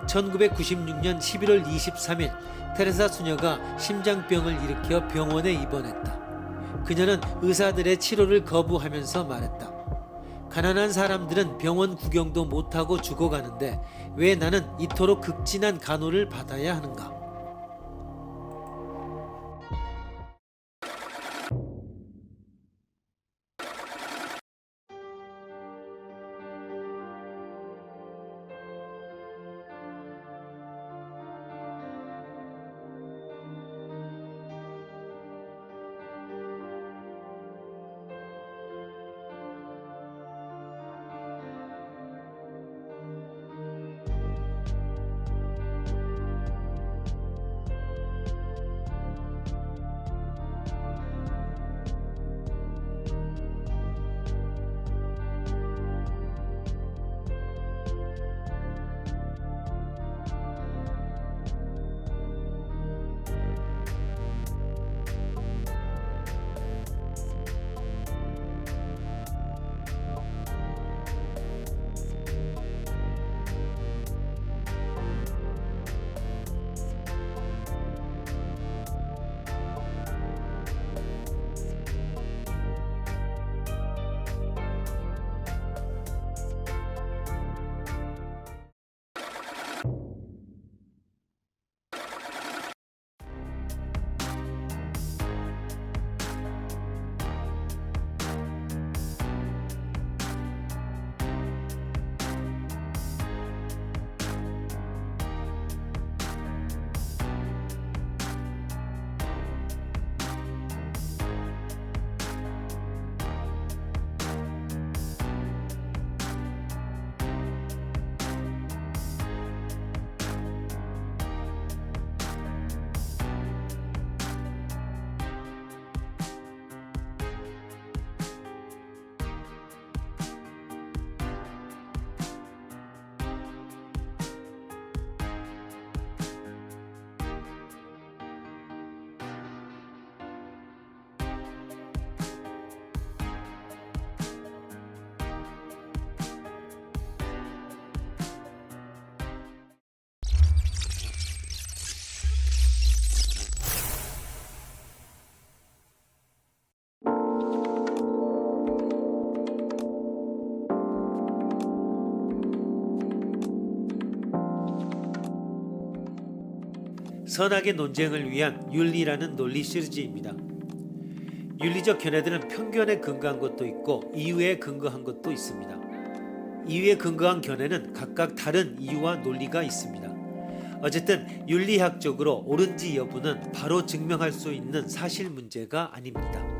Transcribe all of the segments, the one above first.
1996년 11월 23일 테레사 수녀가 심장병을 일으켜 병원에 입원했다. 그녀는 의사들의 치료를 거부하면서 말했다. 가난한 사람들은 병원 구경도 못하고 죽어가는데 왜 나는 이토록 극진한 간호를 받아야 하는가? 선악의 논쟁을 위한 윤리라는 논리 시리즈입니다. 윤리적 견해들은 편견에 근거한 것도 있고 이유에 근거한 것도 있습니다. 이유에 근거한 견해는 각각 다른 이유와 논리가 있습니다. 어쨌든 윤리학적으로 옳은지 여부는 바로 증명할 수 있는 사실 문제가 아닙니다.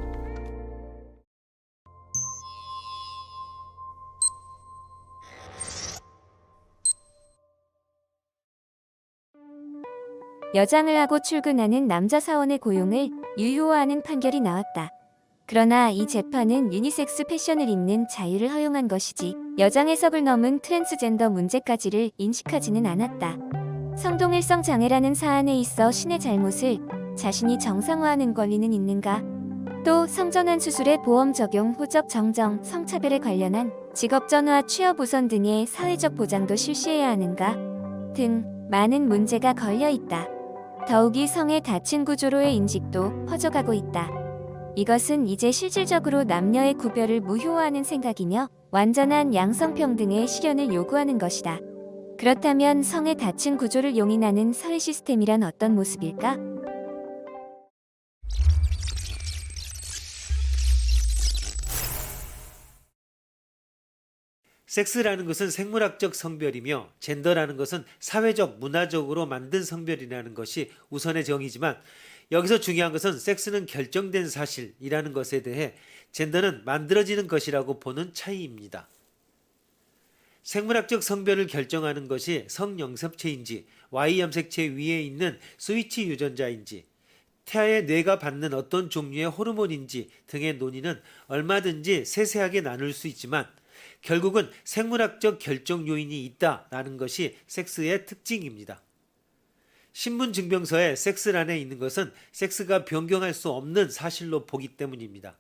여장을 하고 출근하는 남자 사원의 고용을 유효화하는 판결이 나왔다. 그러나 이 재판은 유니섹스 패션을 입는 자유를 허용한 것이지 여장 해석을 넘은 트랜스젠더 문제까지를 인식하지는 않았다. 성동일성 장애라는 사안에 있어 신의 잘못을 자신이 정상화하는 권리는 있는가? 또 성전환 수술의 보험 적용, 호적 정정, 성차별에 관련한 직업전화, 취업 우선 등의 사회적 보장도 실시해야 하는가? 등 많은 문제가 걸려 있다. 더욱이 성의 다층 구조로의 인식도 퍼져가고 있다. 이것은 이제 실질적으로 남녀의 구별을 무효화하는 생각이며 완전한 양성평등의 실현을 요구하는 것이다. 그렇다면 성의 다층 구조를 용인하는 사회 시스템이란 어떤 모습일까? 섹스라는 것은 생물학적 성별이며 젠더라는 것은 사회적, 문화적으로 만든 성별이라는 것이 우선의 정의지만 여기서 중요한 것은 섹스는 결정된 사실이라는 것에 대해 젠더는 만들어지는 것이라고 보는 차이입니다. 생물학적 성별을 결정하는 것이 성영섭체인지 Y염색체 위에 있는 스위치 유전자인지 태아의 뇌가 받는 어떤 종류의 호르몬인지 등의 논의는 얼마든지 세세하게 나눌 수 있지만 결국은 생물학적 결정 요인이 있다라는 것이 섹스의 특징입니다. 신분증명서에 섹스란에 있는 것은 섹스가 변경할 수 없는 사실로 보기 때문입니다.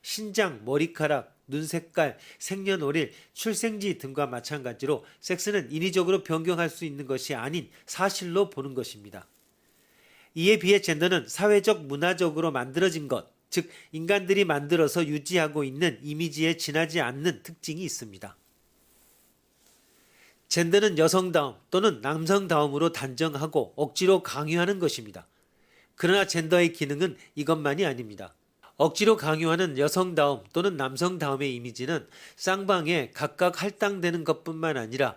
신장, 머리카락, 눈 색깔, 생년월일, 출생지 등과 마찬가지로 섹스는 인위적으로 변경할 수 있는 것이 아닌 사실로 보는 것입니다. 이에 비해 젠더는 사회적 문화적으로 만들어진 것, 즉 인간들이 만들어서 유지하고 있는 이미지에 지나지 않는 특징이 있습니다. 젠더는 여성다움 또는 남성다움으로 단정하고 억지로 강요하는 것입니다. 그러나 젠더의 기능은 이것만이 아닙니다. 억지로 강요하는 여성다움 또는 남성다움의 이미지는 쌍방에 각각 할당되는 것뿐만 아니라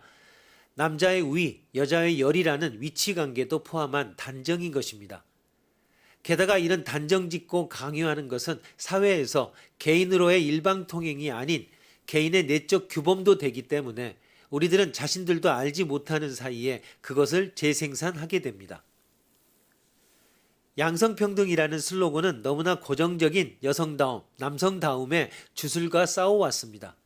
남자의 위, 여자의 열이라는 위치관계도 포함한 단정인 것입니다. 게다가 이런 단정짓고 강요하는 것은 사회에서 개인으로의 일방통행이 아닌 개인의 내적 규범도 되기 때문에 우리들은 자신들도 알지 못하는 사이에 그것을 재생산하게 됩니다. 양성평등이라는 슬로건은 너무나 고정적인 여성다움, 남성다움의 주술과 싸워왔습니다.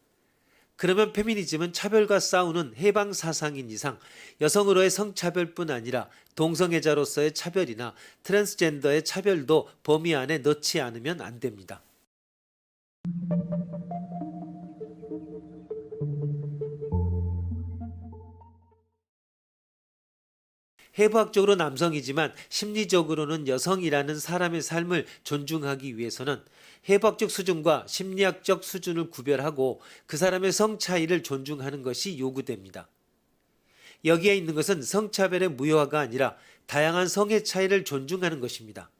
그러면 페미니즘은 차별과 싸우는 해방 사상인 이상 여성으로의 성차별뿐 아니라 동성애자로서의 차별이나 트랜스젠더의 차별도 범위 안에 넣지 않으면 안 됩니다. 해부학적으로 남성이지만 심리적으로는 여성이라는 사람의 삶을 존중하기 위해서는 해부학적 수준과 심리학적 수준을 구별하고 그 사람의 성 차이를 존중하는 것이 요구됩니다. 여기에 있는 것은 성차별의 무효화가 아니라 다양한 성의 차이를 존중하는 것입니다.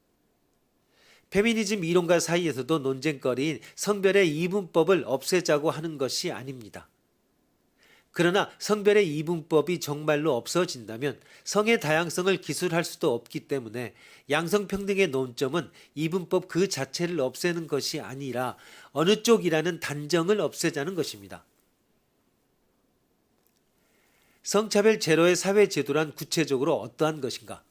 페미니즘 이론가 사이에서도 논쟁거리인 성별의 이분법을 없애자고 하는 것이 아닙니다. 그러나 성별의 이분법이 정말로 없어진다면 성의 다양성을 기술할 수도 없기 때문에 양성평등의 논점은 이분법 그 자체를 없애는 것이 아니라 어느 쪽이라는 단정을 없애자는 것입니다. 성차별 제로의 사회제도란 구체적으로 어떠한 것인가?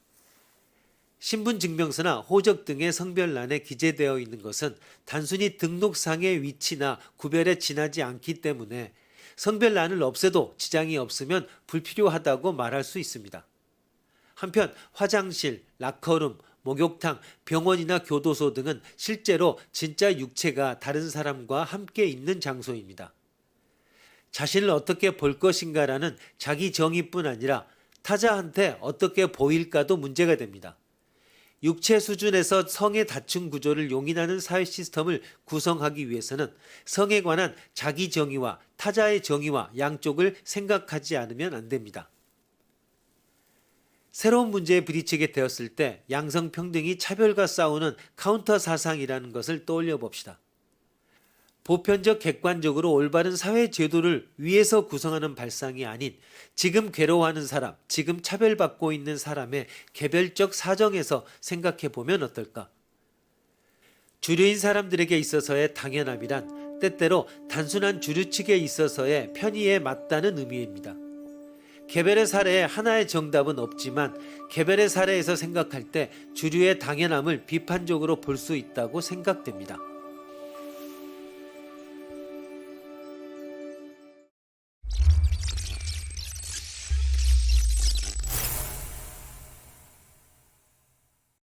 신분증명서나 호적 등의 성별란에 기재되어 있는 것은 단순히 등록상의 위치나 구별에 지나지 않기 때문에 성별란을 없애도 지장이 없으면 불필요하다고 말할 수 있습니다. 한편 화장실, 라커룸, 목욕탕, 병원이나 교도소 등은 실제로 진짜 육체가 다른 사람과 함께 있는 장소입니다. 자신을 어떻게 볼 것인가라는 자기 정의뿐 아니라 타자한테 어떻게 보일까도 문제가 됩니다. 육체 수준에서 성의 다층 구조를 용인하는 사회 시스템을 구성하기 위해서는 성에 관한 자기 정의와 타자의 정의와 양쪽을 생각하지 않으면 안 됩니다. 새로운 문제에 부딪히게 되었을 때 양성평등이 차별과 싸우는 카운터 사상이라는 것을 떠올려 봅시다. 보편적 객관적으로 올바른 사회 제도를 위해서 구성하는 발상이 아닌 지금 괴로워하는 사람, 지금 차별받고 있는 사람의 개별적 사정에서 생각해 보면 어떨까? 주류인 사람들에게 있어서의 당연함이란 때때로 단순한 주류 측에 있어서의 편의에 맞다는 의미입니다. 개별의 사례에 하나의 정답은 없지만 개별의 사례에서 생각할 때 주류의 당연함을 비판적으로 볼 수 있다고 생각됩니다.